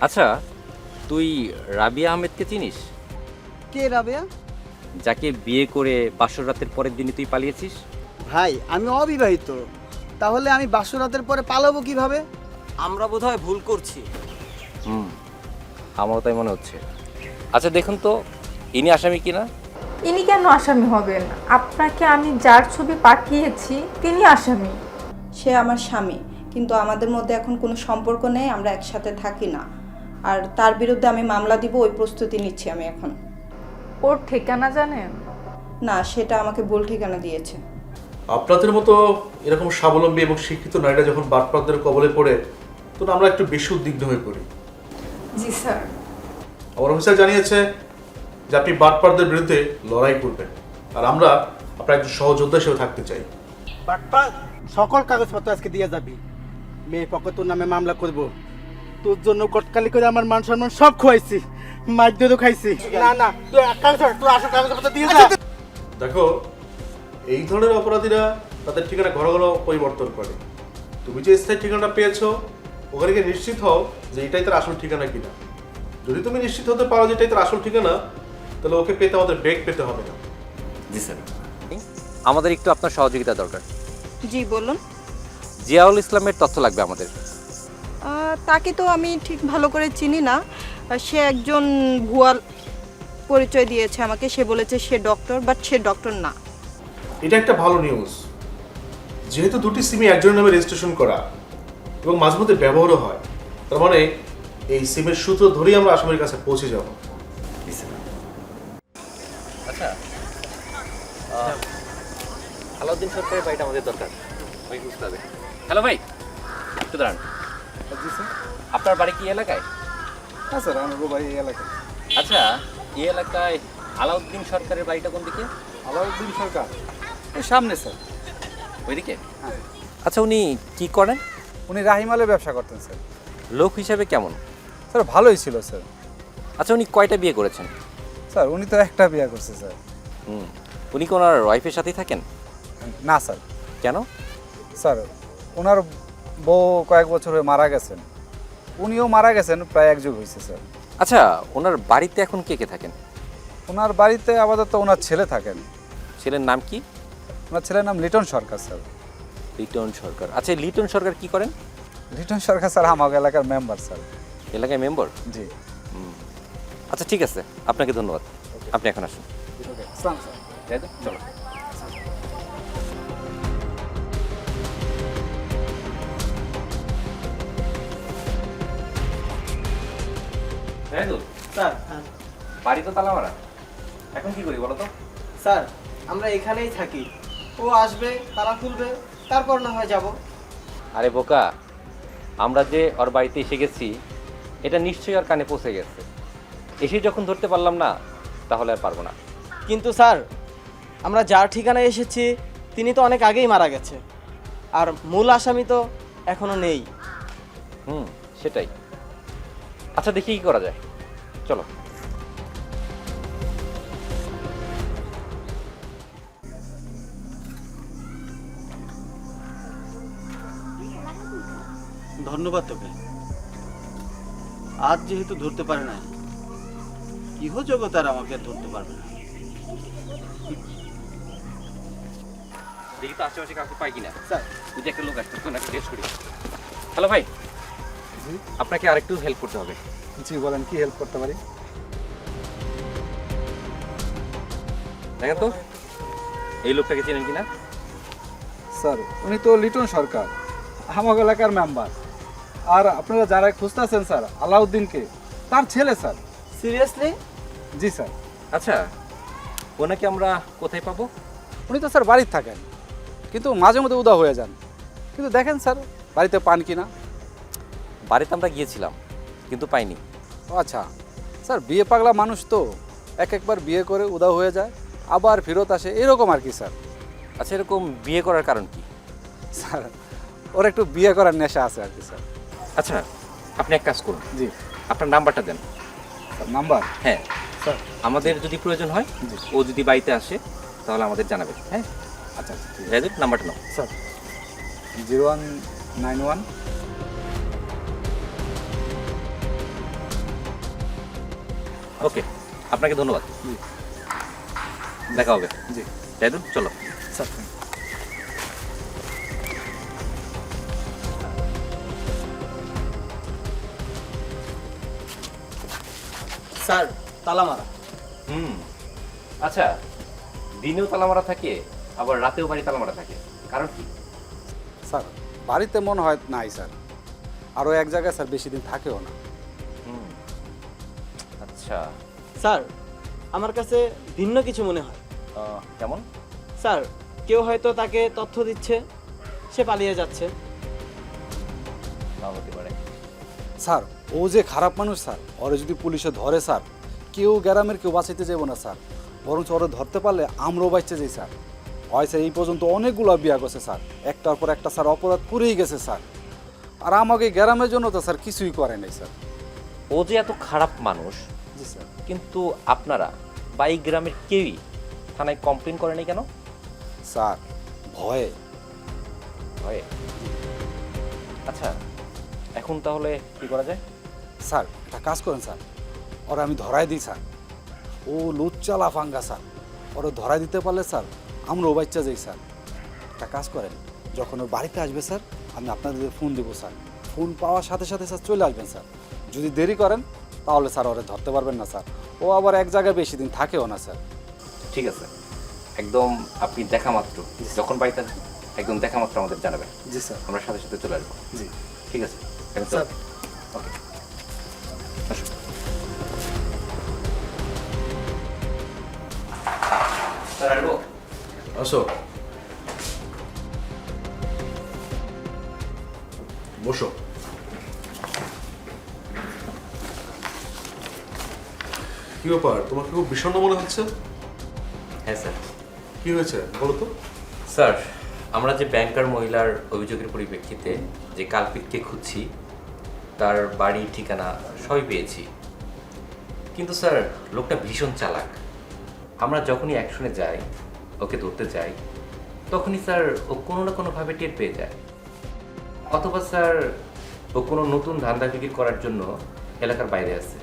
আচ্ছা, তুই রাবিয়া আহমেদকে চিনিস? কে রাবেয়া? যাকে বিয়ে করে বাসর রাতের পরের দিনই তুই পালিয়েছিস? ভাই আমি অবিবাহিত, তাহলে আমি বাসরাতের পরে পালাবো কিভাবে? আমরা বোধহয় ভুল করছি। হুম, আমারও তাই মনে হচ্ছে। আচ্ছা দেখুন তো, ইনি আসামি কিনা। ইনি কেন আসামি হবেন? আপনাকে আমি যার ছবি পাঠিয়েছি তিনি আসামি। সে আমার স্বামী, কিন্তু আমাদের মধ্যে এখন কোনো সম্পর্ক নেই, আমরা একসাথে থাকি না। আর তার বিরুদ্ধে আমি মামলা দিব, ওই প্রস্তুতি নিচ্ছি আমি এখন। ওর ঠিকানা জানেন? না, সেটা আমাকে ভুল ঠিকানা দিয়েছে। আপনাদের মতো এরকম স্বাবলম্বী এবং শিক্ষিত নারীরা যখন বাটপারদের কবলে পড়ে তখন আমরা একটু বেশি উদ্বিগ্ন হয়ে পড়ি। জি স্যার। আমার অফিসার জানিয়েছে যে আপনি বাটপারদের বিরুদ্ধে লড়াই করবেন, আর আমরা আপনার একজন সহযোদ্ধা হিসেবে থাকতে চাই। বাটপার, সকল কাগজপত্র আজকে দিয়ে যাবি। মেয়ের পক্ষে তোর নামে মামলা করব। তোর জন্য কটকালি করে আমার মান সম্মান সব খোয়াইছি, মাইর খাইছি। না না, তুই এক কাজ কর, তুই আসল কাগজপত্র দিয়ে যা। দেখো, এই ধরনের অপরাধীরা তাদের ঠিকানা ঘন ঘন পরিবর্তন করে। তুমি যে স্থায়ী ঠিকানাটা পেয়েছো, ওখানে গিয়ে নিশ্চিত হও যে এটাই তার আসল ঠিকানা কিনা। যদি তুমি নিশ্চিত হতে পারো যে এটাই তার আসল ঠিকানা, তাহলে ওকে পেতে আমাদের বেগ পেতে হবে না। জি স্যার। আমাদের একটু আপনার সহযোগিতা দরকার। জি বলুন। জিয়াউল ইসলামের তথ্য লাগবে আমাদের। তাকে তো আমি ঠিক ভালো করে চিনি না। সে একজন ভুয়া পরিচয় দিয়েছে আমাকে। সে বলেছে সে ডক্টর, বাট সে ডক্টর না। এটা একটা ভালো নিউজ। যেহেতু দুটি সিমই একজনের নামে রেজিস্ট্রেশন করা এবং মাঝে মধ্যে ব্যবহারও হয়, তার মানে এই সিমের সূত্র ধরেই আমরা আসামির কাছে পৌঁছে যাব। আচ্ছা, আলাউদ্দিন সরকারের বাড়িটা আমাদের দরকার, ওই বুঝতে হবে। হ্যালো ভাই, একটু দাঁড়ান। জি স্যার। আপনার বাড়ি কি এলাকায়? হ্যাঁ স্যার, আমার বাড়ি এই এলাকায়। আচ্ছা, এই এলাকায় আলাউদ্দিন সরকারের বাড়িটা কোন দিকে? আলাউদ্দিন সরকার এই সামনে স্যার। ওইদিকে? হ্যাঁ। আচ্ছা, উনি কি করেন? উনি রাহিমালের ব্যবসা করতেন স্যার। লোক হিসাবে কেমন? স্যার ভালোই ছিল স্যার। আচ্ছা, উনি কয়টা বিয়ে করেছেন? স্যার উনি তো একটা বিয়ে করছে স্যার। উনি কি ওনার ওয়াইফের সাথেই থাকেন? না স্যার। কেন? স্যার ওনার বউ কয়েক বছর হয়ে মারা গেছেন, উনিও মারা গেছেন, প্রায় এক যুগ হয়েছে স্যার। আচ্ছা, ওনার বাড়িতে এখন কে কে থাকেন? ওনার বাড়িতে আপাতত ওনার ছেলে থাকেন। ছেলের নাম কি? ওনার ছেলের নাম লিটন সরকার স্যার। লিটন সরকার। আচ্ছা, লিটন সরকার কি করেন? লিটন সরকার স্যার আমার এলাকার মেম্বার স্যার। এলাকায় মেম্বার? জি। আচ্ছা ঠিক আছে, আপনাকে ধন্যবাদ। আপনি এখন আসুন। আসসালাম স্যার। তাই তো? চলো। স্যার বাড়ি তো তালা মারা, এখন কি করি বলো তো? স্যার আমরা এখানেই থাকি, ও আসবে, তালা খুলবে, তারপর না হয় যাব। আরে বোকা, আমরা যে ওর বাড়িতে এসে গেছি এটা নিশ্চয়ই ওর কানে পৌঁছে গেছে। এসে যখন ধরতে পারলাম না, তাহলে আর পারবো না। কিন্তু স্যার আমরা যার ঠিকানায় এসেছি তিনি তো অনেক আগেই মারা গেছে, আর মূল আসামি তো এখনো নেই। সেটাই। আচ্ছা দেখি কি করা যায়, চলো। ধন্যবাদ তোকে। আজ যেহেতু ধরতে পারে না, ইহ জগৎ আর আমাকে ধরতে পারবে না। দেখি তো আশেপাশে কাউকে পাই কিনা। স্যার যদি একটা লোক আসতো তো নাকি টেস্ট করি। হ্যালো ভাই, আপনাকে আরেকটু হেল্প করতে হবে। জি বলেন, কি হেল্প করতে পারি? দেখেন তো এই লোকটাকে চেনেন কিনা? স্যার উনি তো লিটন সরকার, আমার এলাকার মেম্বার। আর আপনারা যারা খুঁজতেছেন স্যার আলাউদ্দিনকে, তার ছেলে স্যার। সিরিয়াসলি? জি স্যার। আচ্ছা, ওনাকে আমরা কোথায় পাবো? উনি তো স্যার বাড়িতে থাকেন, কিন্তু মাঝে মধ্যে উদা হয়ে যান। কিন্তু দেখেন স্যার বাড়িতে পান কিনা। বাড়িতে আমরা গিয়েছিলাম কিন্তু পাইনি। ও আচ্ছা স্যার, বিয়ে পাগলা মানুষ তো, একবার বিয়ে করে উদা হয়ে যায়, আবার ফেরত আসে, এরকম আর কি স্যার। আচ্ছা, এরকম বিয়ে করার কারণ কি? স্যার ওর একটু বিয়ে করার নেশা আছে আর কি স্যার। আচ্ছা, আপনি এক কাজ করুন, জি আপনার নাম্বারটা দেন। Sir number? হ্যাঁ স্যার আমাদের যদি প্রয়োজন হয়, ও যদি বাড়িতে আসে তাহলে আমাদের জানাবেন। হ্যাঁ আচ্ছা আচ্ছা ঠিক আছে। রাজু, নাম্বারটা নাও। স্যার 0191 ওকে, আপনাকে ধন্যবাদ। দেখা হবে। জি জাহিদুল, চলো। স্যার। স্যার তালা মারা। আচ্ছা, দিনেও তালা মারা থাকে, আবার রাতেও বাড়ি তালা মারা থাকে, কারণ কি? স্যার বাড়িতে মনে হয় নাই স্যার, আরও এক জায়গায় স্যার বেশি দিন থাকেও না। আচ্ছা, স্যার আমার কাছে ভিন্ন কিছু মনে হয়। কেমন? স্যার কেউ হয়তো তাকে তথ্য দিচ্ছে, সে পালিয়ে যাচ্ছে। নাও হতে পারে। স্যার ও যে খারাপ মানুষ স্যার, ওরে যদি পুলিশে ধরে স্যার, কেউ গ্রামের কেউ বাঁচাইতে যাবো না স্যার, বরঞ্চ ওরে ধরতে পারলে আমরাও বাঁচতে যাই স্যার। হয় স্যার এই পর্যন্ত অনেকগুলো বিয়া করছে স্যার, একটার পর একটা স্যার অপরাধ করেই গেছে স্যার, আর আমাকে গ্রামের জন্য তো স্যার কিছুই করে নাই স্যার। ও যে এত খারাপ মানুষ, জি স্যার। কিন্তু আপনারা বা এই গ্রামের কেউই থানায় কমপ্লেন করেনি কেন? স্যার ভয়ে। ভয়ে? আচ্ছা, এখন তাহলে কি করা যায়? স্যার একটা কাজ করেন স্যার, ওরা আমি ধরাই দিই স্যার, ও লুচ্চালা ফাঙ্গা স্যার, ওরা ধরাই দিতে পারলে স্যার আমরাও বাচ্চা যাই স্যার। একটা কাজ করেন, যখন ওর বাড়িতে আসবে স্যার আমি আপনাদের ফোন দেবো স্যার, ফোন পাওয়ার সাথে সাথে স্যার চলে আসবেন স্যার। যদি দেরি করেন তাহলে স্যার ওরা ধরতে পারবেন না স্যার, ও আবার এক জায়গায় বেশি দিন থাকেও না স্যার। ঠিক আছে, একদম আপনি দেখা মাত্র, যখন বাড়িতে আসবেন একদম দেখা মাত্র আমাদের জানাবেন। জি স্যার। আমরা সাথে সাথে চলে আসবো। জি ঠিক আছে স্যার। ওকে, আসুন। স্যার আসবো? আসো, বসো। কি ব্যাপার, তোমাকে খুব বিষণ্ণ মনে হচ্ছে? হ্যাঁ স্যার। কি হয়েছে বলো তো? স্যার, আমরা যে ব্যাংকার মহিলার অভিযোগের পরিপ্রেক্ষিতে যে কালপিটকে খুঁজছি, তার বাড়ি ঠিকানা সবই পেয়েছি, কিন্তু স্যার লোকটা ভীষণ চালাক। আমরা যখনই অ্যাকশনে যাই, ওকে ধরতে যাই, তখনই স্যার ও কোনো না কোনোভাবে টের পেয়ে যায়, অথবা স্যার ও কোনো নতুন ধান্দা বিক্রি করার জন্য এলাকার বাইরে আছে।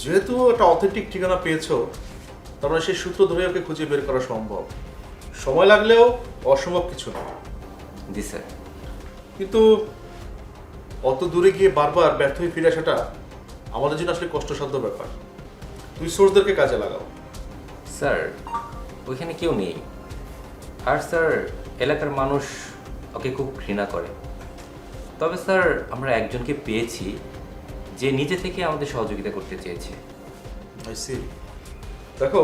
যেহেতু একটা অথেন্টিক ঠিকানা পেয়েছো, তার মানে সেই সূত্র ধরে ওকে খুঁজে বের করা সম্ভব। সময় লাগলেও অসম্ভব কিছু না। জি স্যার। কিন্তু অত দূরে গিয়ে বারবার ব্যর্থ হয়ে ফিরে আসাটা আমাদের জন্য আসলে কষ্টসাধ্য ব্যাপার। তুই সোর্সদেরকে কাজে লাগাও। স্যার ওইখানে কেউ নেই, আর স্যার এলাকার মানুষ ওকে খুব ঘৃণা করে। তবে স্যার আমরা একজনকে পেয়েছি যে নিজে থেকে আমাদের সহযোগিতা করতে চেয়েছে। I see. দেখো,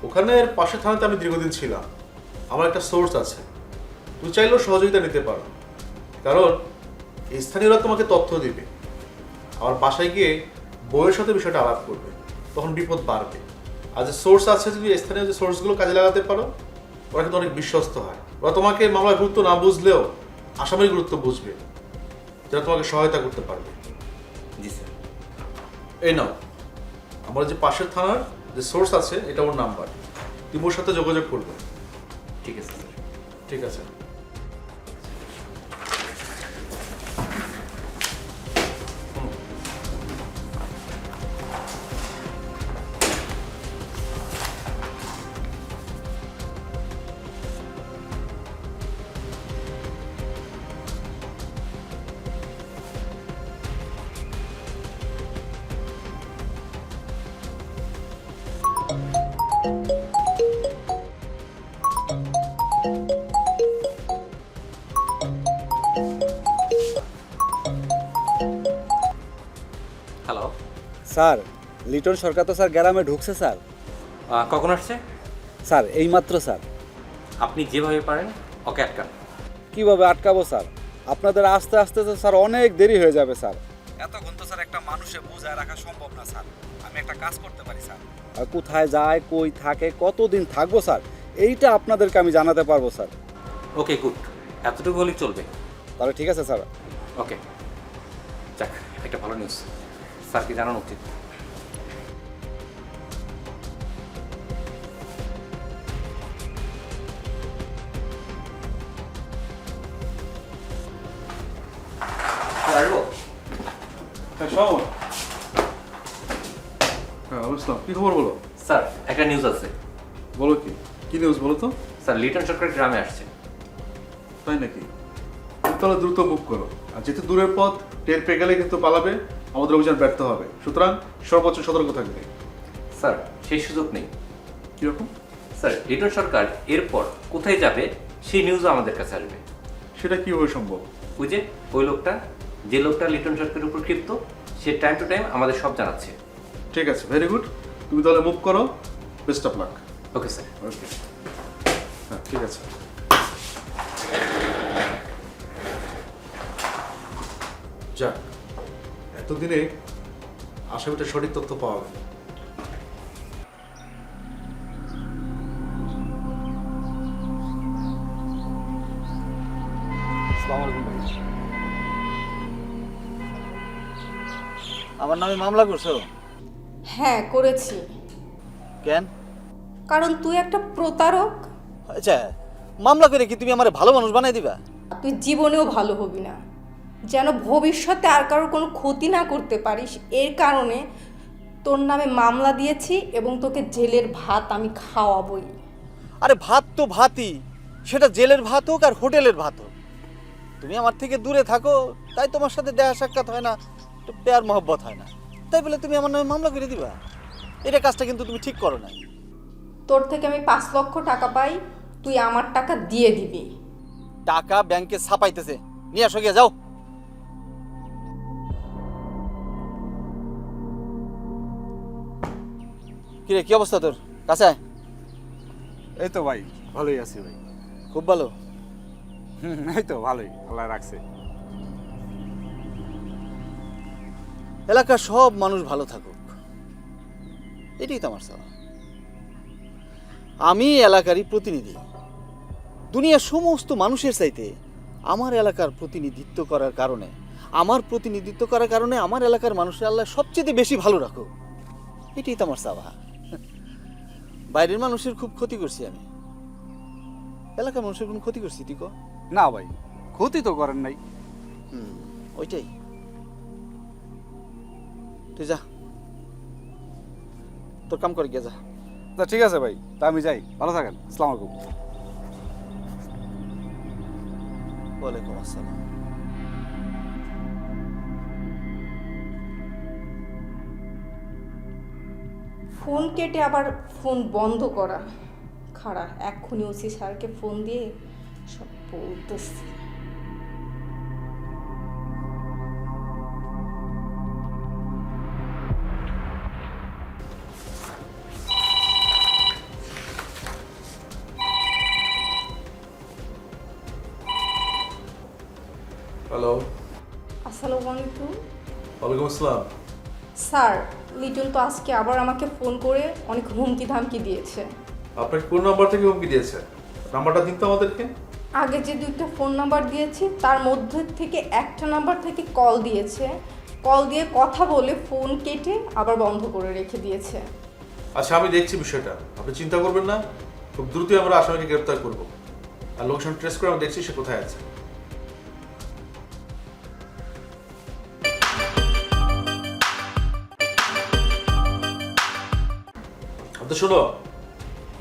ওখানের পাশে থানাতে আমি দীর্ঘদিন ছিলাম, আমার একটা সোর্স আছে, তুমি চাইলেও সহযোগিতা নিতে পারো। কারণ এই স্থানীয়রা তোমাকে তথ্য দিবে, আমার বাসায় গিয়ে বউয়ের সাথে বিষয়টা আলাপ করবে, তখন বিপদ বাড়বে। আর যে সোর্স আছে, যদি স্থানীয় যে সোর্সগুলো কাজে লাগাতে পারো, ওরা কিন্তু অনেক বিশ্বস্ত হয়। ওরা তোমাকে মামলার গুরুত্ব না বুঝলেও আসামির গুরুত্ব বুঝবে, যারা তোমাকে সহায়তা করতে পারবে। জি স্যার। এই নাও, আমার যে পাশের থানার যে সোর্স আছে, এটা ওর নাম্বার, তুমি ওর সাথে যোগাযোগ করবে। ঠিক আছে স্যার। ঠিক আছে। হ্যালো, স্যার লিটন সরকার তো স্যার গ্রামে ঢুকছে স্যার। কখন আসছে? স্যার এইমাত্র স্যার। আপনি যেভাবে পারেন ওকে আটকান। কিভাবে আটকাবো স্যার, আপনাদের আস্তে আস্তে তো স্যার অনেক দেরি হয়ে যাবে স্যার। এতক্ষণ তো স্যার একটা মানুষে বোঝায় রাখা সম্ভব না স্যার। আমি একটা কাজ করতে পারি স্যার, আর কোথায় যায়, কই থাকে, কতদিন থাকবো স্যার, এইটা আপনাদেরকে আমি জানাতে পারবো স্যার। ওকে, গুড, এতটুকু হলেই চলবে। তাহলে ঠিক আছে স্যার। ওকে, যাক, একটা ভালো নিউজ স্যারকে জানানো উচিত। শোন, হ্যাঁ বুঝলাম, কি খবর বলো? স্যার একটা নিউজ আছে। বলো কি, কি নিউজ বলো তো? স্যার লিটন সরকার গ্রামে আসছে। তাই নাকি? তাহলে দ্রুত মুভ করো, আর যেহেতু দূরের পথ, টের পেয়ে গেলে কিন্তু পালাবে, আমাদের অভিযান ব্যর্থ হবে। সুতরাং সর্বোচ্চ সতর্ক থাকবে। স্যার সেই সুযোগ নেই। কিরকম? স্যার লিটন সরকার এরপর কোথায় যাবে সেই নিউজও আমাদের কাছে আসবে। সেটা কিভাবে সম্ভব? ওই যে ওই লোকটা, যে লোকটা লিটন সরকারের উপর ক্ষিপ্ত, সে টাইম টু টাইম আমাদের সব জানাচ্ছে। ঠিক আছে, ভেরি গুড। তুমি তাহলে মুভ করো, best of luck. Okay sir. Okay, হ্যাঁ ঠিক আছে। যাক, এতদিনে আসামিটা সঠিক তথ্য পাওয়া গেল। আসসালামু আলাইকুম ভাই। আমার নামে মামলা করছো হ্যাঁ করেছি, কেন? কারণ তুই একটা প্রতারক। আচ্ছা, মামলা করে কি তুমি আমার ভালো মানুষ বানাই দিবা? তুই জীবনেও ভালো হবি না, যেন ভবিষ্যতে আর কারোর কোনো ক্ষতি না করতে পারিস, এর কারণে তোর নামে মামলা দিয়েছি এবং তোকে জেলের ভাত আমি খাওয়াবই। আরে ভাত তো ভাতই, সেটা জেলের ভাত হোক আর হোটেলের ভাত হোক। তুমি আমার থেকে দূরে থাকো, তাই তোমার সাথে দেখা সাক্ষাৎ হয় না, একটু প্যার মহব্বত হয় না, তাই বলে তুমি আমার নামে মামলা করে দিবা? এটা কাজটা কিন্তু তুমি ঠিক করো না। তোর থেকে আমি 5 লক্ষ টাকা পাই, তুই আমার টাকা দিয়ে দিবি। টাকা ব্যাংকে ছাপাইতেছে, নিয়ে আসো, গিয়ে যাও। কিরে, কি অবস্থা তোর? কাছে আয়। এই তো ভাই, ভালোই আছি ভাই। খুব ভালো। এই তো ভালোই, আল্লাহ রাখছে। এলাকার সব মানুষ ভালো থাকুক, এটাই তো আমার চাওয়া। আমি এলাকারই প্রতিনিধি, দুনিয়ার সমস্ত মানুষের চাইতে আমার এলাকার প্রতিনিধিত্ব করার কারণে আমার এলাকার মানুষের আল্লাহ সবচেয়ে বেশি ভালো রাখো, এটাই তো আমার চাওয়া। বাইরের মানুষের খুব ক্ষতি করছি আমি, এলাকার মানুষের কোনো ক্ষতি করছি তুই? না ভাই, ক্ষতি তো করেন নাই। ওইটাই। তুই যা, তোর কাম করে গিয়ে যা। তা ঠিক আছে ভাই, তা আমি যাই, ভালো থাকেন। আসসালামু আলাইকুম। ওয়ালাইকুম আসসালাম। ফোন কেটে আবার ফোন বন্ধ করা, খাড়া এক্ষুনি ওসি স্যারকে ফোন দিয়ে সব বলতেছি। হ্যালো। আসসালামু আলাইকুম। ওয়ালাইকুম আসসালাম। স্যার, লিটন তো আজকে আবার আমাকে ফোন করে অনেক হুমকি ধামকি দিয়েছে। আপনাকে কোন নাম্বার থেকে হুমকি দিয়েছে? নাম্বারটা দিন তো আমাদেরকে। আগে যে 2টা ফোন নাম্বার দিয়েছি তার মধ্যে থেকে একটা নাম্বার থেকে কল দিয়েছে, কল দিয়ে কথা বলে ফোন কেটে আবার বন্ধ করে রেখে দিয়েছে। আচ্ছা, আমি দেখছি বিষয়টা, আপনি চিন্তা করবেন না, খুব দ্রুতই আমরা আসামিকে গ্রেফতার করব, আর লোকেশন ট্রেস করে আমরা দেখছি সে কোথায় আছে। তো শোনো,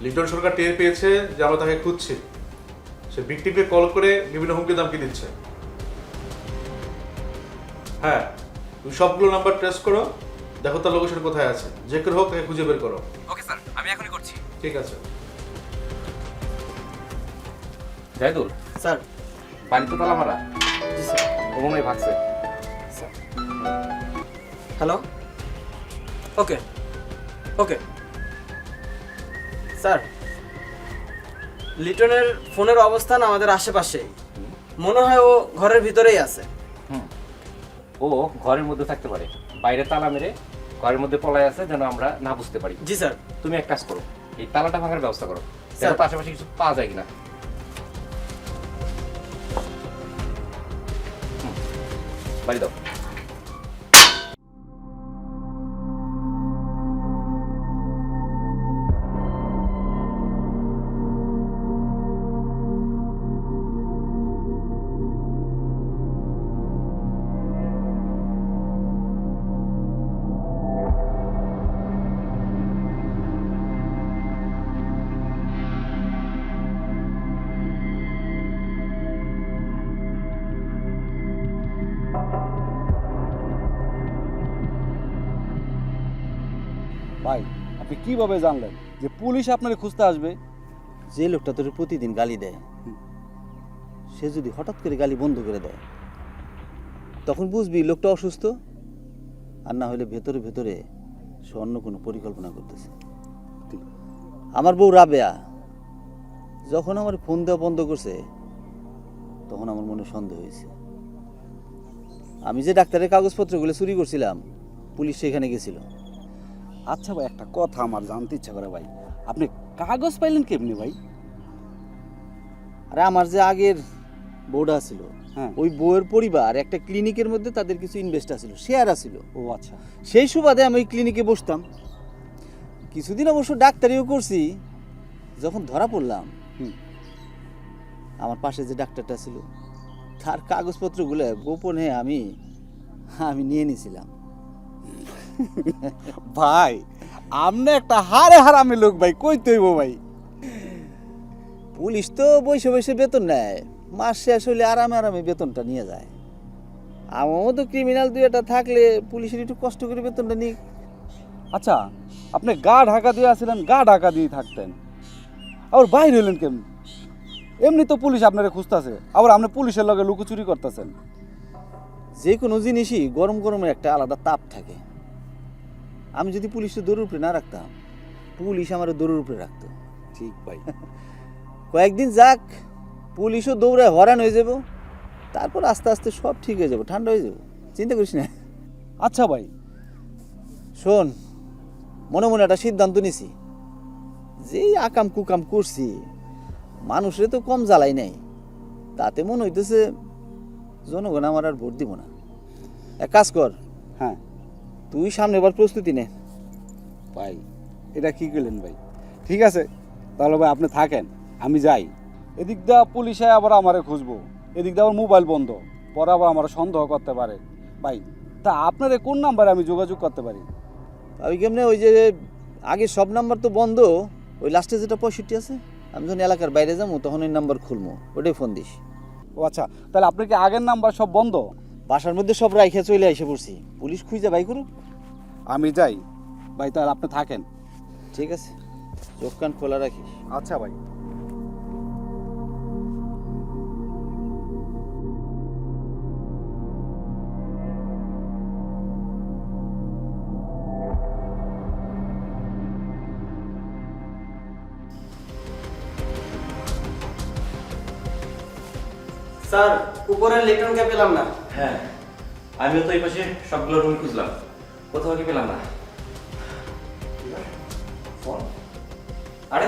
লিটন সরকার টের পেয়েছে যে আমরা তাকে খুঁজছি, সে ভিকটিমকে কল করে বিভিন্ন হুমকি দামকি দিচ্ছে। হ্যাঁ, তুমি সবগুলো নাম্বার ট্রেস করো, দেখো তার লোকেশন কোথায় আছে, যে করে হোক তাকে খুঁজে বের করো। ওকে স্যার, আমি এখনই করছি। ঠিক আছে। জাহিদুল স্যার। বাড়ি তো তালা মারা, জি স্যার। ও মনে হয় ভাগছে। হ্যালো, ওকে ওকে স্যার। লিটনের ফোনের অবস্থান আমাদের আশেপাশেই, মনে হয় ও ঘরের ভিতরেই আছে। ও ঘরের মধ্যে থাকতে পারে, বাইরে তালা মেরে ঘরের মধ্যে পলায় আছে যেন আমরা না বুঝতে পারি। জি স্যার। তুমি এক কাজ করো, এই তালাটা ভাঙার ব্যবস্থা করো, স্যার। দেখো আশেপাশে কিছু পাওয়া যায় কিনা। বাড়ি দাও। ভাই আপনি কিভাবে জানলেন যে পুলিশ আপনারে খুঁজতে আসবে? যে লোকটা তোর প্রতিদিন গালি দেয় সে যদি হঠাৎ করে গালি বন্ধ করে দেয় তখন বুঝবি লোকটা অসুস্থ, আর না হলে ভেতরে ভেতরে সে অন্য কোনো পরিকল্পনা করতেছে। আমার বউ রাবেয়া যখন আমার ফোন দেওয়া বন্ধ করছে তখন আমার মনে সন্দেহ হয়েছে। আমি যে ডাক্তারের কাগজপত্রগুলো চুরি করছিলাম পুলিশ সেখানে গেছিল। আচ্ছা ভাই, একটা কথা আমার জানতে ইচ্ছা করে ভাই, আপনি কাগজ পাইলেন কেমনি ভাই? আরে আমার যে আগের বউটা ছিল, হ্যাঁ। ওই বউয়ের পরিবার একটা ক্লিনিকের মধ্যে তাদের কিছু ইনভেস্ট আছিল, শেয়ার আছিল। ও আচ্ছা। সেই সুবাদে আমি ওই ক্লিনিকে বসতাম। কিছুদিন অবশ্য ডাক্তারিও করছি। যখন ধরা পড়লাম আমার পাশে যে ডাক্তারটা ছিল তার কাগজপত্রগুলো গোপনে আমি নিয়ে নিয়েছিলাম। ভাই আপনি একটা হারে হারামি লোক ভাই, কই তৈব ভাই। পুলিশ তো বসে বসে বেতন নেয়, মাস শেষ হইলে আরামে আরামে বেতনটা নিয়ে যায়। আমার মতো ক্রিমিনাল দুই একটা থাকলে পুলিশের একটু কষ্ট করে বেতনটা নিয়ে। আচ্ছা, আপনি গা ঢাকা দিয়ে আসছিলেন, গা ঢাকা দিয়ে থাকতেন, আবার বাইরে হইলেন কেমন? এমনি তো পুলিশ আপনারা খুঁজতেছে, আবার আপনি পুলিশের লগে লুকোচুরি করতেছেন। যে কোনো জিনিসই গরম গরমের একটা আলাদা তাপ থাকে। আমি যদি পুলিশের দৌড়ের উপরে না রাখতাম পুলিশ আমার দৌড়ের উপরে রাখতো। ঠিক ভাই। কয়েকদিন যাক, পুলিশও দৌড়ায় হরান হয়ে যাব, তারপর আস্তে আস্তে সব ঠিক হয়ে যাব, ঠান্ডা হয়ে যাব, চিন্তা করিস না। আচ্ছা ভাই, শোন, মনে মনে একটা সিদ্ধান্ত নিছি, যেই আকাম কুকাম করছি মানুষরে তো কম জ্বালাই নাই, তাতে মনে হইতেছে জনগণ আমার আর ভোট দিব না। এক কাজ কর, হ্যাঁ তুই সামনে এবার প্রস্তুতি নে। ভাই, এটা কি করলেন ভাই? ঠিক আছে তাহলে ভাই আপনি থাকেন, আমি যাই। এদিক দিয়ে পুলিশে আবার আমারে খুঁজবো, এদিক দিয়ে আবার মোবাইল বন্ধ, পরে আবার আমার সন্দেহ করতে পারে। ভাই তা আপনার কোন নাম্বারে আমি যোগাযোগ করতে পারি? আমি কেমনে, ওই যে আগে সব নাম্বার তো বন্ধ, ওই লাস্টে যেটা 65 আছে, আমি যখন এলাকার বাইরে যাবো তখন ওই নাম্বার খুলবো, ওটাই ফোন দিস। ও আচ্ছা, তাহলে আপনার কি আগের নাম্বার সব বন্ধ? বাসার মধ্যে সব রাইখে চলে এসে পড়ছি, পুলিশ খুঁজে বাই করুক। আমি যাই ভাই, তাহলে আপনি থাকেন। ঠিক আছে, চোখ কান খোলা রাখিস। আচ্ছা ভাই। স্যার, উপরের লিটনকে পেলাম না। হ্যাঁ, আমিও তো এই পাশে সবগুলো রুম খুঁজলাম, কোথাও কি পেলাম না। ফোন, আরে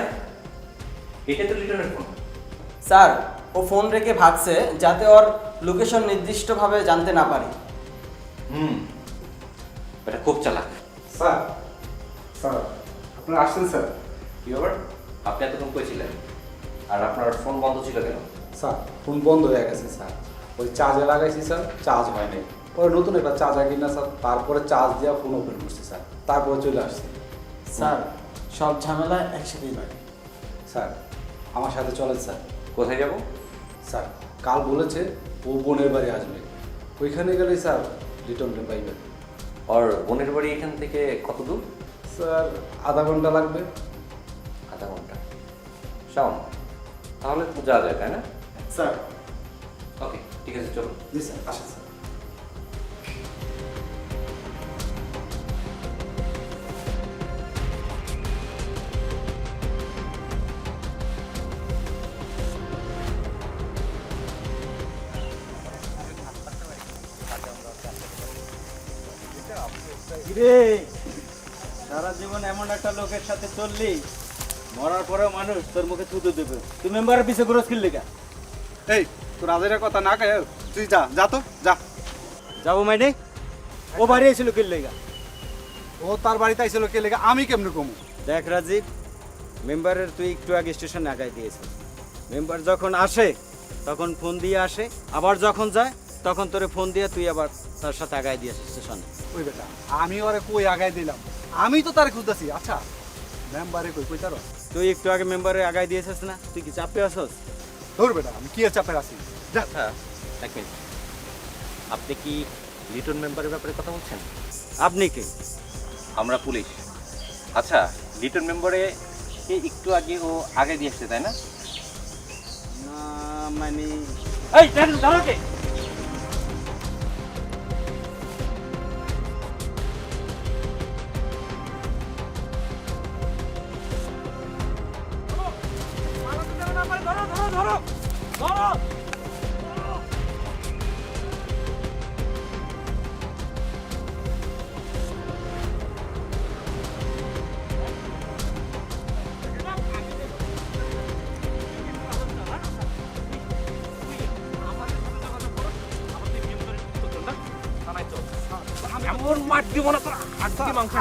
এটা তো লিটনের ফোন। স্যার, ও ফোন রেখে ভাগছে যাতে ওর লোকেশন নির্দিষ্টভাবে জানতে না পারি। এটা খুব চালাক। স্যার, স্যার আপনারা আসছেন স্যার? কি ব্যাপার, আপনি এতক্ষণ কইছিলেন আর আপনার ফোন বন্ধ ছিল কেন? স্যার ফোন বন্ধ হয়ে গেছে স্যার, ওই চার্জে লাগাইছি স্যার, চার্জ হয় নাই, পরে নতুন একটা চার্জার কিনা স্যার, তারপরে চার্জ দেওয়া ফোন ওপেন করছি স্যার, তারপরে চলে আসছি। স্যার, সব ঝামেলা একসাথেই বাড়ি। স্যার আমার সাথে চলেন স্যার। কোথায় যাব? স্যার কাল বলেছে ও বোনের বাড়ি আসবে, ওইখানে গেলেই স্যার রিটার্নটা পাইবেন। আর বোনের বাড়ি এখান থেকে কত দূর? স্যার আধা ঘন্টা লাগবে। আধা ঘন্টা? শাওন, তাহলে তো যাওয়া যায়, তাই না? স্যার। ওকে, ঠিক আছে, চলো। জি স্যার, আসেন স্যার। রে, সারা জীবন এমন একটা লোকের সাথে চললি, মরার পরেও মানুষ তোর মুখে থুতু দেবে। তুই মেম্বারের পিছে ঘুরোস কিনলি কা? এই তোর আজের কথা না কে, তুই যা, যা তো যা। যাবো মাইনে, ও বাড়ি এসেছিল কিনলি কা? ও তার বাড়িতে আইছিল কে লেগে, আমি কেমনে কমু? দেখ রাজীব, মেম্বারের তুই একটু আগে স্টেশনে আগাই দিয়েছিস। মেম্বার যখন আসে তখন ফোন দিয়ে আসে, আবার যখন যায় তখন তোরে ফোন দিয়ে তুই আবার তার সাথে আগাই দিয়েছিস স্টেশনে। ওই বেটা, আমি ওরে কই আগাই দিলাম, আমি তো তার খুঁজতেছি। আচ্ছা মেম্বারে কই কই তার? তুই একটু আগে মেম্বারে আগাই দিয়েছিস না? তুই কি চাপে আসস? ধর বেটা, আমি কি আর চাপে আছি, যা। আচ্ছা, এক মিনিট, আপনি কি লিটন মেম্বারের ব্যাপারে কথা বলছেন? আপনি কি? আমরা পুলিশ। আচ্ছা, লিটন মেম্বারে একটু আগে ও আগে দিয়ে এসছে, তাই না? না মানে এই দাঁড়াকে এমন মার দিব না তোর হাড্ডি মাংস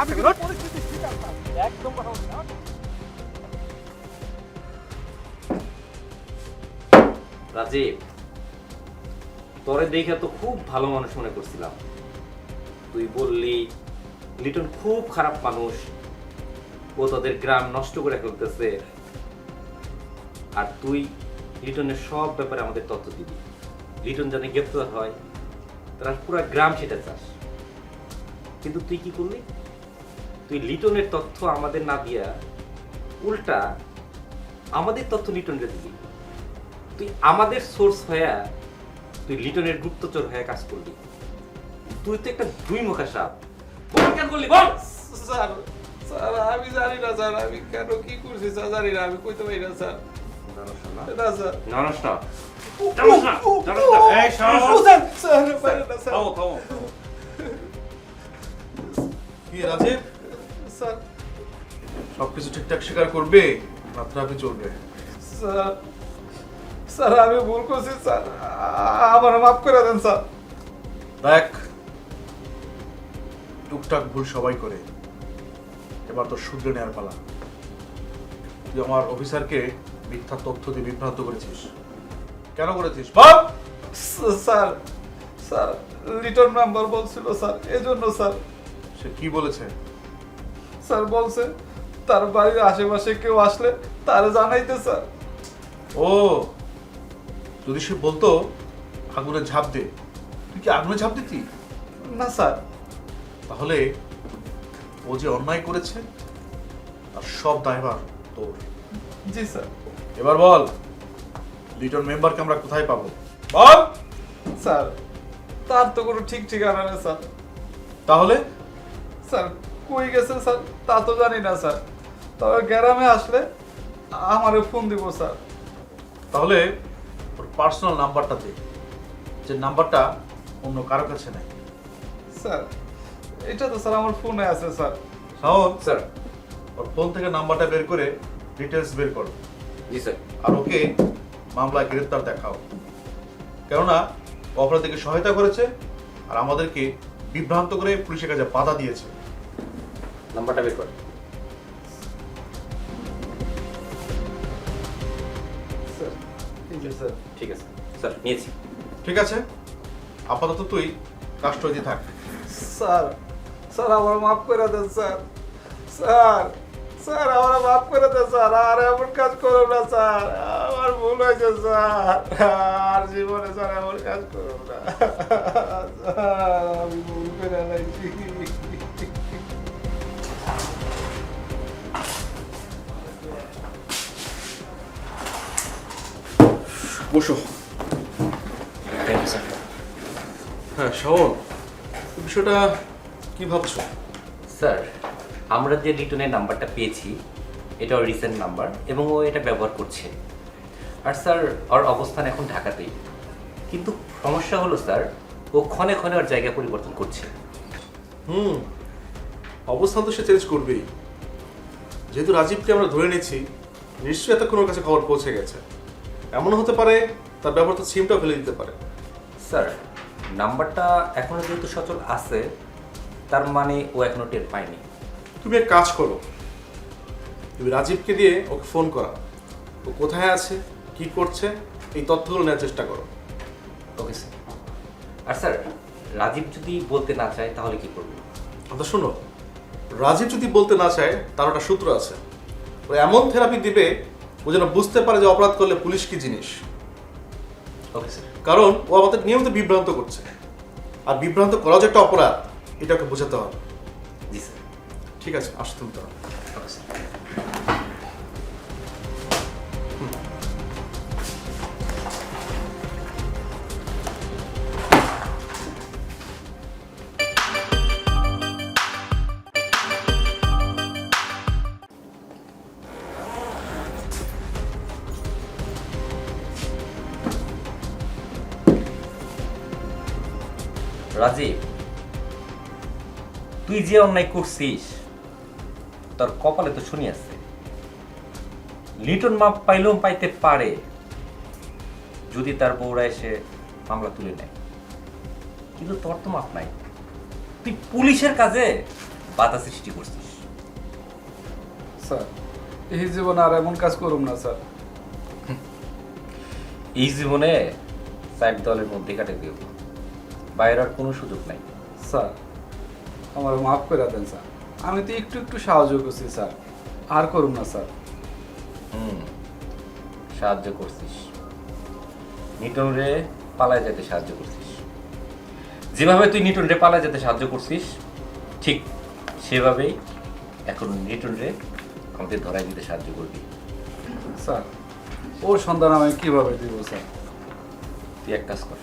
একদম কথা বলছি না। রাজীব, তোরে দেখে তো খুব ভালো মানুষ মনে করছিলাম। তুই বললি লিটন খুব খারাপ মানুষ, ও তোদের গ্রাম নষ্ট করে ফেলতেছে, আর তুই লিটনের সব ব্যাপারে আমাদের তথ্য দিবি। লিটন জানে গ্রেপ্তার হয়, তারা পুরো গ্রাম সেটা চাস। কিন্তু তুই কি করলি? তুই লিটনের তথ্য আমাদের না দিয়া উল্টা আমাদের তথ্য লিটনকে দিবি। তুই আমাদের সোর্স হয়ে তুই লিটনের গুপ্তচর হয়ে কাজ করলি। তুই তো একটা দুই মুখা সাপ। বল কেন করলি বল? স্যার স্যার আমি জানি না স্যার, আমি কেন কি করছি স্যার জানি না, আমি কইতে পারি না স্যার। না স্যার, জানোস না? এই স্যার পারি না স্যার। থামো। কি রাজীব, স্যার সবকিছু ঠিকঠাক স্বীকার করবে না ট্রাফিক চলবে? স্যার স্যার আমি ভুল করছি স্যার, আমার মাফ করে দেন স্যার। দেখ, টুকটাক ভুল সবাই করে, এবার তো শুধরে নেওয়ার পালা। তুই আমার অফিসারকে মিথ্যা তথ্য দিয়ে বিভ্রান্ত করেছিস, কেন করেছিস বল? স্যার স্যার লিটন মেম্বার বলছিল স্যার, এজন্য স্যার। সে কি বলেছে? স্যার বলছে তার বাড়ির আশেপাশে কেউ আসলে তার জানাইতে স্যার। ও, যদি সে বলতো আগুনে ঝাঁপ দে, তুই কি আগুনে ঝাঁপ দিতি? না স্যার। তাহলে ও যে অন্যায় করেছে আর সব দায়ভার তোর। জি স্যার। এবার বল, লিটন মেম্বারকে আমরা কোথায় পাবো বল? স্যার তার তো কোনো ঠিক ঠিকানা নেই স্যার। তাহলে স্যার কই গেছে স্যার তা তো জানি না স্যার, তবে গ্রামে আসলে আমারে ফোন দিব স্যার। তাহলে ওর পার্সোনাল নাম্বারটা দে, যে নাম্বারটা অন্য কারো কাছে নাই। স্যার এটা তো স্যার আমার ফোনে আছে স্যার। শাওন, স্যার। ওর ফোন থেকে নাম্বারটা বের করে ডিটেলস বের করো। জি স্যার। আর ওকে মামলায় গ্রেফতার দেখাও, কেননা ও অপরাধীকে সহায়তা করেছে আর আমাদেরকে বিভ্রান্ত করে পুলিশের কাছে বাধা দিয়েছে। নাম্বারটা বের কর। স্যার ঠিক আছে স্যার। ঠিক আছে স্যার, নিয়েছি। ঠিক আছে, আপাতত তুই কাস্টডিতে থাক। স্যার স্যার আমার মাফ করে দেন স্যার। স্যার স্যার আমার মাফ করে দেন স্যার, আর এমন কাজ করো না স্যার, আমার ভুল হয়েছে স্যার, আর জীবনে স্যার এমন কাজ করো না স্যার, আমি ভুল করে লাগছি। বসো। Thank you sir. হ্যাঁ শাওন, বিষয়টা কি ভাবছো? স্যার, আমরা যে লিটনের নাম্বারটা পেয়েছি এটা ওর রিসেন্ট নাম্বার এবং ও এটা ব্যবহার করছে। আর স্যার ওর অবস্থান এখন ঢাকাতেই, কিন্তু সমস্যা হলো স্যার ও ক্ষণে ক্ষণে ওর জায়গা পরিবর্তন করছে। অবস্থান তো সে চেঞ্জ করবেই, যেহেতু রাজীবকে আমরা ধরে নিয়েছি, নিশ্চয়ই এতক্ষণ ওর কাছে খবর পৌঁছে গেছে। এমন হতে পারে তার ব্যবহৃত সিমটাও ফেলে দিতে পারে। স্যার, নাম্বারটা এখনো যেহেতু সচল আছে, তার মানে ও এখনো টের পায়নি। তুমি এক কাজ করো, তুমি রাজীবকে দিয়ে ওকে ফোন করা, ও কোথায় আছে, কি করছে, এই তথ্যগুলো নেওয়ার চেষ্টা করো। Okay sir. আর স্যার, রাজীব যদি বলতে না চায় তাহলে কি করবো? কথা শোনো, রাজীব যদি বলতে না চায় তার একটা সূত্র আছে, ও এমন থেরাপি দিবে ও যেন বুঝতে পারে যে অপরাধ করলে পুলিশ কি জিনিস। Okay sir. কারণ ও আমাদের নিয়মিত বিভ্রান্ত করছে, আর বিভ্রান্ত করা যে একটা অপরাধ এটা ওকে বোঝাতে হবে। জি স্যার। ঠিক আছে, আসো তুমি তো। Okay sir. রাজীব, তুই যে অন্যায় করছিস তোর কপালে তো শুনি আছে। লিটন মাপ পাইলেও পাইতে পারে যদি তার বউরা এসে মামলা তুলে নেয়, কিন্তু তোর তো মাপ নাই। তুই পুলিশের কাজে বাধা সৃষ্টি করছিস। স্যার এই জীবনে আর এমন কাজ করুম না স্যার। এই জীবনে সাইড দলের মধ্যে কাটে দিও, বাইরের আর কোনো সুযোগ নাই। স্যার আমার মাফ করে দেন স্যার, আমি তো একটু একটু সাহায্য করছি স্যার, আর করুম না স্যার। সাহায্য করছিস, নিটন রে পালায় যেতে সাহায্য করছিস। যেভাবে তুই নিটন রে পালায় যেতে সাহায্য করছিস ঠিক সেভাবেই এখন নিটন রে আমাদের ধরাই দিতে সাহায্য করবি। স্যার ওর সন্ধান আমি কিভাবে দিব স্যার? তুই এক কাজ কর,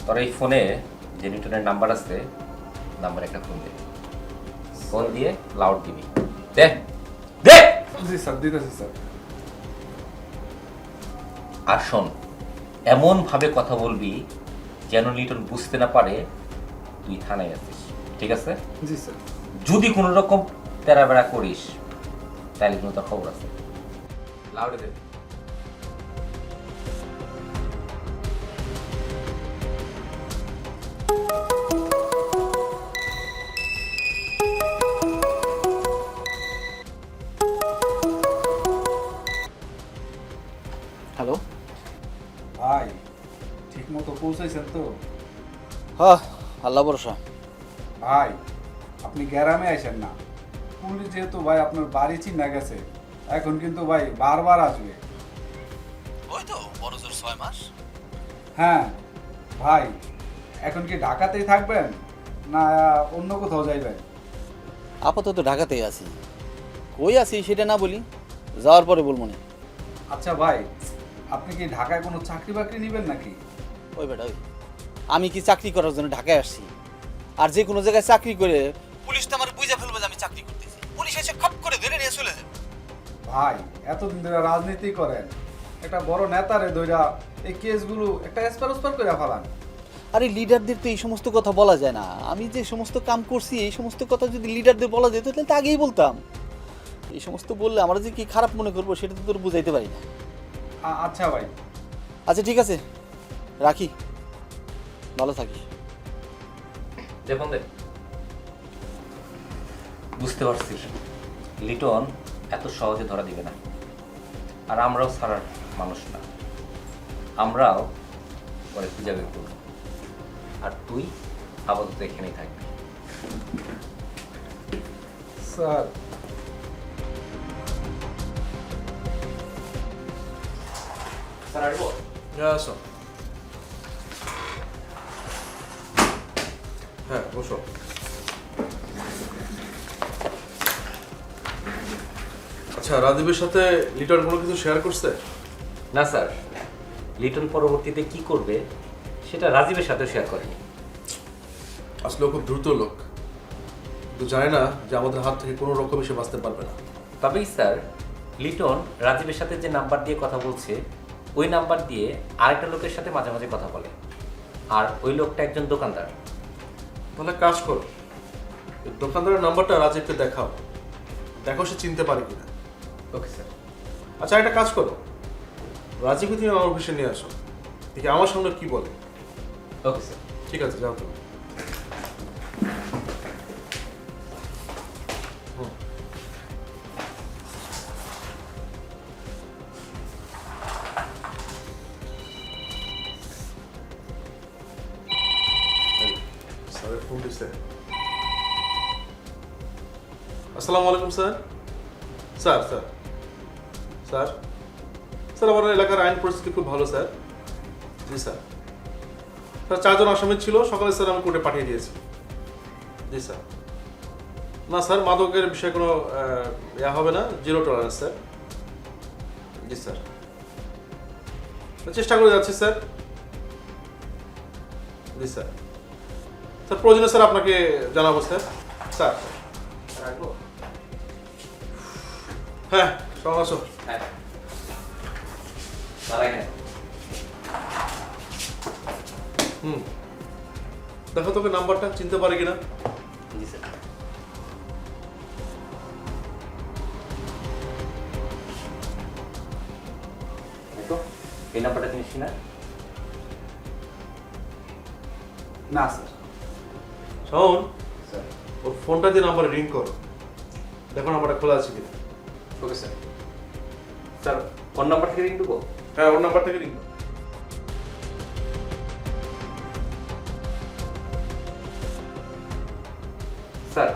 তোর এই ফোনে যে নিটনের নাম্বার আছে নাম্বার একটা ফোন দে, ফোন দিয়ে লাউড দিবি। দে দে। জি স্যার দিতেছি স্যার। আর শোন, এমন ভাবে কথা বলবি যেন লিটন বুঝতে না পারে তুই থানায় আছিস, ঠিক আছে? জি স্যার। যদি কোনো রকম তেরা বেড়া করিস তাহলে কিন্তু তোর খবর আছে। লাউডে দে। হ্যালো। ভাই ঠিক মতো পৌঁছাইছেন তো? হ্যাঁ, আল্লাহ ভরসা। ভাই আপনি গ্রামে আইসেন না, পুলিশ যেহেতু ভাই আপনার বাড়ি চিনা গেছে, এখন কিন্তু ভাই বারবার আসবে। ওই তো বড় জোর 6 মাস। হ্যাঁ ভাই, এখন কি ঢাকাতেই থাকবেন না অন্য কোথাও যাইবেন? আপাতত ঢাকাতেই আছি, কই আছি সেটা না বলি, যাওয়ার পরে বলবো না। আচ্ছা ভাই, আপনি কি ঢাকায় কোনো চাকরি বাকরি নেবেন নাকি? ওই বেটা ওই, আমি কি চাকরি করার জন্য ঢাকায় আসছি? আর যে কোনো জায়গায় চাকরি করে পুলিশ তো আমার বুঝে ফেলবে যে আমি চাকরি করতেছি, পুলিশ এসে খপ করে ধরে নিয়ে চলে যাবে। ভাই এতদিন ধরে রাজনীতি করেন, একটা বড় নেতারে ধইরা এই কেসগুলো একটা এসপার ওসপার করে ফেলান। আরে লিডারদের তো এই সমস্ত কথা বলা যায় না। আমি যে সমস্ত কাম করছি এই সমস্ত কথা যদি লিডারদের বলা যেত তাহলে তো আগেই বলতাম। এই সমস্ত বললে আমরা যে কি খারাপ মনে করবো সেটা তো তোর বুঝাইতে পারি না। আচ্ছা ভাই। আচ্ছা ঠিক আছে, রাখি, ভালো থাকিস। দেখুন দে, বুঝতে পারছি লিটন এত সহজে ধরা দিবে না, আর আমরাও ছাড়ার মানুষ না, আমরাও পরে খুঁজে বের করব। আর তুই আপাতত এখানেই থাকবি। স্যার স্যার আসবো? আসো। হ্যাঁ বসো। আচ্ছা, রাজীবের সাথে লিটন কোনো কিছু শেয়ার করছে? না স্যার, লিটন পরবর্তীতে কি করবে সেটা রাজীবের সাথে শেয়ার করেনি। আসলে ও খুব দ্রুত লোক, কিন্তু জানে না যে আমাদের হাত থেকে কোনো রকমই সে বাঁচতে পারবে না। তবেই স্যার, লিটন রাজীবের সাথে যে নাম্বার দিয়ে কথা বলছে ওই নাম্বার দিয়ে আরেকটা লোকের সাথে মাঝে মাঝে কথা বলে, আর ওই লোকটা একজন দোকানদার। তাহলে কাজ করো, এই দোকানদারের নাম্বারটা রাজীবকে দেখাও, দেখো সে চিনতে পারে কিনা। Okay sir. আচ্ছা একটা কাজ করো, রাজীবকে তুমি আমার অফিসে নিয়ে আসো, দেখি আমার সামনে কি বলে। Okay sir. ঠিক আছে, যাও তুমি। স্যারের ফোন দিচ্ছে। আসসালামু আলাইকুম sir. Sir sir sir sir আমার এলাকার আইন পরিস্থিতি খুব ভালো স্যার। জি স্যার। স্যার 4 জন আসামি ছিল, সকালে স্যার আমি কোর্টে পাঠিয়ে দিয়েছি। জি স্যার। না স্যার, মাদকের বিষয়ে কোনো ইয়া হবে না, 0 টলারেন্স স্যার। জি স্যার, চেষ্টা করে যাচ্ছি স্যার। জি স্যার, স্যার প্রয়োজনে স্যার আপনাকে জানাবো স্যার। স্যার রাখবো? হ্যাঁ, সব আসো। হ্যাঁ দাঁড়াই না। দেখো তোকে নাম্বারটা চিনতে পারে কিনা। জি স্যার। দেখো এই নাম্বারটা চিনিস কিনা? না স্যার। শাওন, স্যার। ওর ফোনটা দিয়ে নাম্বারে রিং করো, দেখো নাম্বারটা খোলা আছে কিনা। Okay sir. Sir phone number থেকে রিং দেবো? হ্যাঁ, ওর নাম্বার থেকে রিং করো। স্যার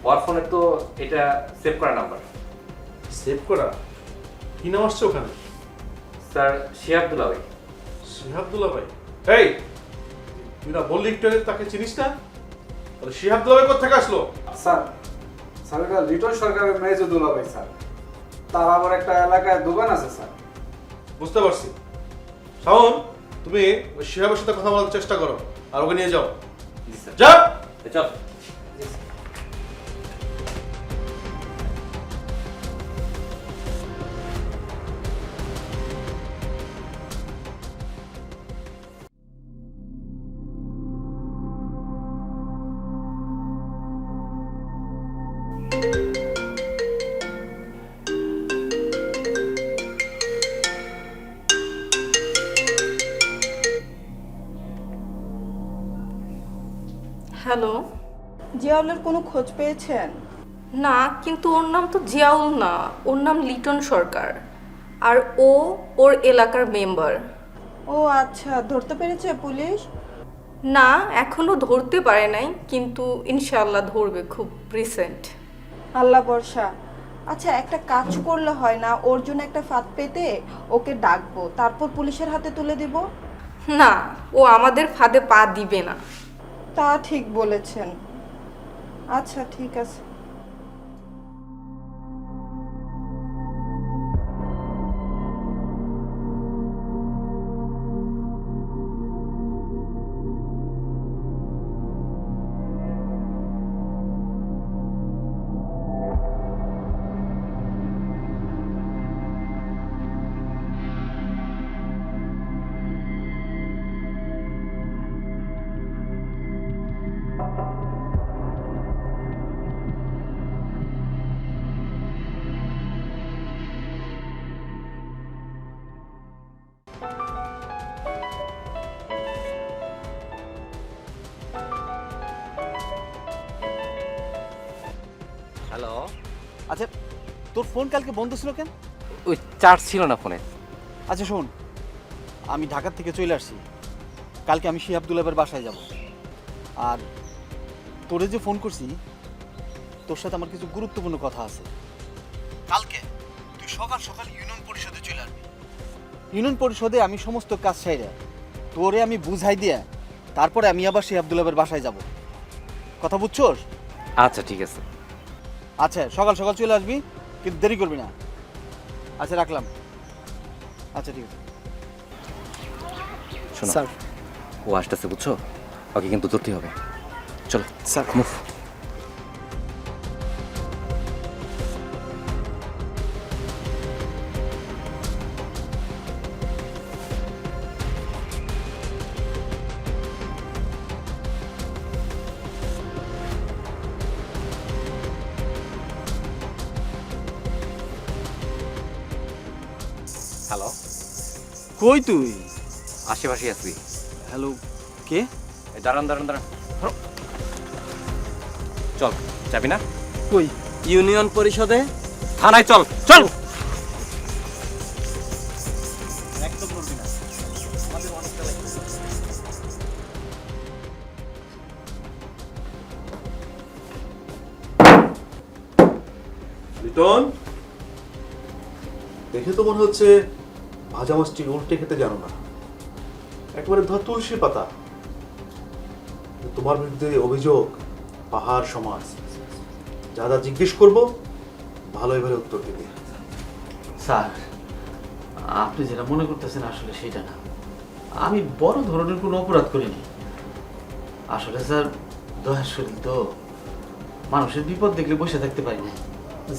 ওর ফোনে তো এটা সেভ করা নাম্বার। সেভ করা? কি নাম আসছে ওখানে? স্যার শিহাব দুলাভাই। শিহাবদুল্লাহ ভাই? এই, তুই না বললি একটু আগে তাকে চিনিস না? তাহলে শিহাবদুল্লাহ ভাই কোথা থেকে আসলো? স্যার, স্যার এটা লিটন সরকারের মেয়ে দুলাভাই স্যার। তার আবার একটা এলাকায় দোকান আছে স্যার। বুঝতে পারছি। শাওন, তুমি ওই শিহাবের সাথে কথা বলার চেষ্টা করো আর ওকে নিয়ে যাও। জি স্যার। যা। চল। হ্যালো। জিয়াউলের কোনো খোঁজ পেয়েছেন? না, কিন্তু ওর নাম তো জিয়াউল না, ওর নাম লিটন সরকার। আর ও ওর এলাকার মেম্বার। ও আচ্ছা, ধরতে পেরেছে পুলিশ? না, এখনো ধরতে পারে নাই, কিন্তু ইনশাআল্লাহ ধরবে খুব রিসেন্ট। আল্লাহ ভরসা। আচ্ছা, একটা কাজ করলে হয় না, ওর জন্য একটা ফাঁদ পেতে ওকে ডাকবো, তারপর পুলিশের হাতে তুলে দিব? না, ও আমাদের ফাঁদে পা দিবে না। তা ঠিক বলেছেন। আচ্ছা ঠিক আছে। হ্যালো। আচ্ছা, তোর ফোন কালকে বন্ধ ছিল কেন? ওই চার্জ ছিল না ফোনে। আচ্ছা শোন, আমি ঢাকা থেকে চলে আসছি, কালকে আমি শিহাবদুল্লাহের বাসায় যাব। আর তোরে যে ফোন করছি, তোর সাথে আমার কিছু গুরুত্বপূর্ণ কথা আছে। কালকে তুই সকাল সকাল ইউনিয়ন পরিষদে চলে আসবি। ইউনিয়ন পরিষদে আমি সমস্ত কাজ সাইরা তোরে আমি বুঝাই দিয়া তারপরে আমি আবার শিহাবদুল্লাহের বাসায় যাব। কথা বুঝছোস? আচ্ছা ঠিক আছে। আচ্ছা, সকাল সকাল চলে আসবি, কিন্তু দেরি করবি না। আচ্ছা রাখলাম। আচ্ছা ঠিক আছে। শোনো স্যার। ও আসতেছে, বুঝছো? ওকে কিন্তু ধরতে হবে। চলো স্যার। মুভ। হ্যালো। কই তুই? আশেপাশে আছি। হ্যালো, কে? দাঁড়ান দাঁড়ান দাঁড়ান। চল, যাবি না? কই? ইউনিয়ন পরিষদে। থানায় চল, চল। একদম করবি না, আমাদের অনেকটা লাগবে। লিটন, দেখে তো মনে হচ্ছে ভাজা মাছটি উল্টে খেতে জানো না, একেবারে ধর তুলসী পাতা। তোমার বিরুদ্ধে অভিযোগ পাহাড় সমাজ। যা যা জিজ্ঞেস করবো ভালোভাবে উত্তর দিবি। স্যার, আপনি যেটা মনে করতেছেন আসলে সেটা না। আমি বড় ধরনের কোনো অপরাধ করিনি। আসলে স্যার, দয়ার শরীর তো, মানুষের বিপদ দেখলে বসে থাকতে পারি না,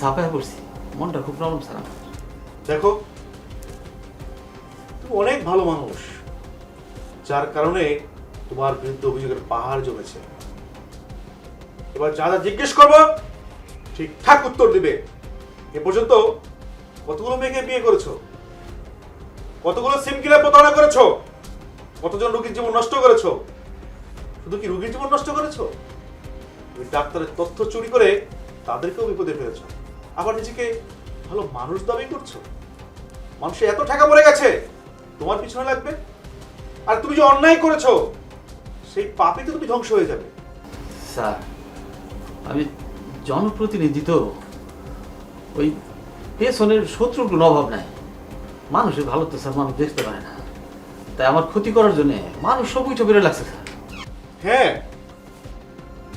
ঝাঁপায় পড়ছি। মনটা খুব নরম স্যার আমার। দেখো, তুমি অনেক ভালো মানুষ, যার কারণে তোমার বিরুদ্ধে অভিযোগের পাহাড় জমেছে। এবার যা যা জিজ্ঞেস করবো ঠিকঠাক উত্তর দিবে। এ পর্যন্ত কতগুলো মেয়েকে বিয়ে করেছো, কতগুলো সিম কিনে প্রতারণা করেছো, কতজন রোগীর জীবন নষ্ট করেছো? শুধু কি রোগীর জীবন নষ্ট করেছো, তুমি ডাক্তারের তথ্য চুরি করে তাদেরকেও বিপদে ফেলেছো। আবার নিজেকে ভালো মানুষ দাবি করছো। মানুষের এত টাকা মরে গেছে, তোমার পিছনে লাগবে? আর তুমি যে অন্যায় করেছো সেই পাপে তো তুমি ধ্বংস হয়ে যাবে। স্যার, আমি জনপ্রতিনিধি তো, ওই পেছনের শত্রুর কোনো অভাব নাই। মানুষের ভালো তো স্যার মানুষ দেখতে পারে না, তাই আমার ক্ষতি করার জন্য মানুষ সব উঠে বেড়ে লাগছে স্যার। হ্যাঁ,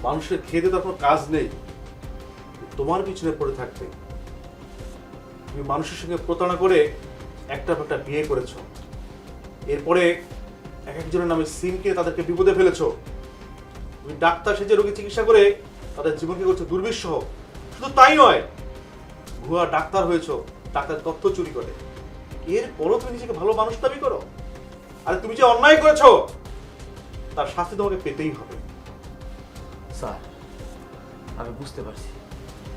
মানুষের খেতে তো কোনো কাজ নেই, তোমার পিছনে পড়ে থাকবে। তুমি মানুষের সঙ্গে প্রতারণা করে একটা বিয়ে করেছো, এরপরে এক একজনের নামে সিম কিনে তাদেরকে বিপদে ফেলেছো। তুমি ডাক্তার সেজে রোগী চিকিৎসা করে তাদের জীবনকে করছো দুর্বিষহ। শুধু তাই নয়, ভুয়া ডাক্তার হয়েছো, ডাক্তার তথ্য চুরি করে। এরপরও তুমি নিজেকে ভালো মানুষ দাবি করো? আর তুমি যে অন্যায় করেছো তার শাস্তি তোমাকে পেতেই হবে। স্যার, আমি বুঝতে পারছি,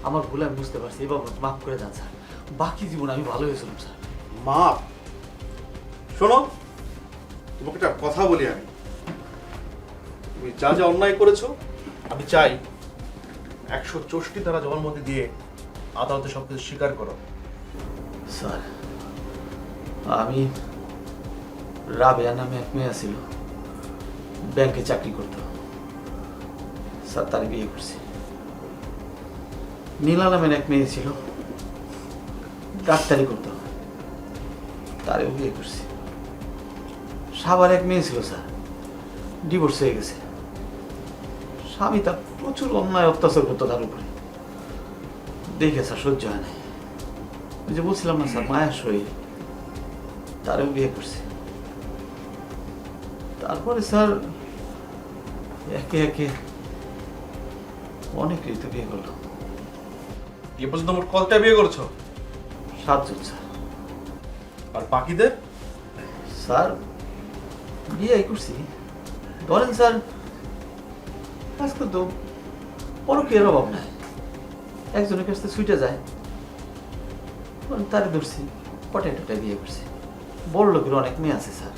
আমার ভুল আমি বুঝতে পারছি। এবার মাফ করে দেন স্যার, বাকি জীবন আমি ভালো হয়েছিলাম স্যার। মাপ? শোনো, তোমাকে একটা কথা বলি আমি। তুমি যা যা অন্যায় করেছো, আমি চাই 164 ধারা জবানবন্দি দিয়ে আদালতে সবকিছু স্বীকার করো। স্যার, আমি রাবেয়া নামে এক মেয়ে ছিল, ব্যাংকে চাকরি করত স্যার, তার বিয়ে করছি। নীলা নামের এক মেয়ে ছিল, ডাক্তারি করত, তারেও বিয়ে করছি। সাবার এক মেয়ে ছিল স্যার, ডিভোর্স হয়ে গেছে। স্বামী তার প্রচুর অন্যায় অত্যাচার করতো তার উপরে, দেখে স্যার সহ্য হয় নাই। ওই যে বলছিলাম না স্যার, মায়ের শরীর, তারেও বিয়ে করছি। তারপরে স্যার একে একে অনেক ঋতু বিয়ে করলো। এ পর্যন্ত মোট কতটা বিয়ে করেছো? 7 জন স্যার। আর বাকিদের? স্যার, বিয়ে করছি, ধরেন স্যার, আজকে তো পরকীয়ার অভাব নাই। একজনের কাছ থেকে ছুটে যায়, তারে ধরছি, পটায় টটায় বিয়ে করছি। বড় লোকের অনেক মেয়ে আছে স্যার,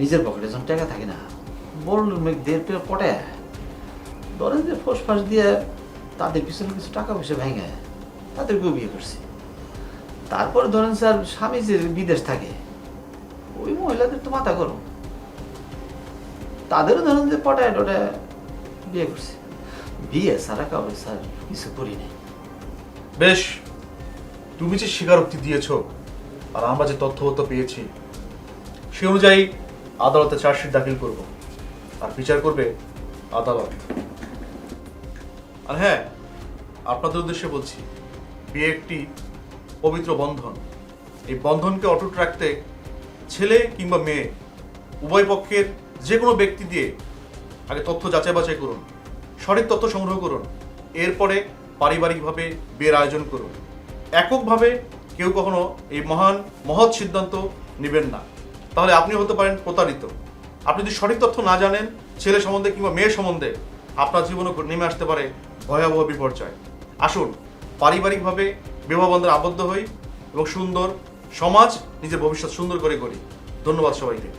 নিজের পকেটে যখন টাকা থাকে না, বড় লোক মেয়ে 1.5 পটায় ধরেন যে ফোস ফাঁস দিয়ে তাদের পিছনে কিছু টাকা পয়সা ভেঙে তাদেরকেও বিয়ে করছি। তারপরে ধরেন স্যার, স্বামী যে বিদেশ থাকে, ওই মহিলাদের তো মাথা গরম, তাদেরও ধরেন যে পটায় টটায় বিয়ে করছি। বিয়ে সারা কাউরে স্যার কিছু করি নাই। বেশ, তুমি যে স্বীকারোক্তি দিয়েছো আর আমরা যে তথ্যপত্র পেয়েছি সে অনুযায়ী আদালতে চার্জশিট দাখিল করব, আর বিচার করবে আদালত। আর হ্যাঁ, আপনাদের উদ্দেশ্যে বলছি, বিয়ে একটি পবিত্র বন্ধন। এই বন্ধনকে অটুট রাখতে ছেলে কিংবা মেয়ে উভয় পক্ষের যে কোনো ব্যক্তি দিয়ে আগে তথ্য যাচাই বাছাই করুন, সঠিক তথ্য সংগ্রহ করুন, এরপরে পারিবারিকভাবে বিয়ের আয়োজন করুন। এককভাবে কেউ কখনো এই মহৎ সিদ্ধান্ত নেবেন না, তাহলে আপনি হতে পারেন প্রতারিত। আপনি যদি সঠিক তথ্য না জানেন ছেলে সম্বন্ধে কিংবা মেয়ের সম্বন্ধে, আপনার জীবনে নেমে আসতে পারে ভয়াবহ বিপর্যয়। আসুন পারিবারিকভাবে বিবাহ বন্ধনে আবদ্ধ হই এবং সুন্দর সমাজ, নিজের ভবিষ্যৎ সুন্দর করে করি। ধন্যবাদ সবাইকে।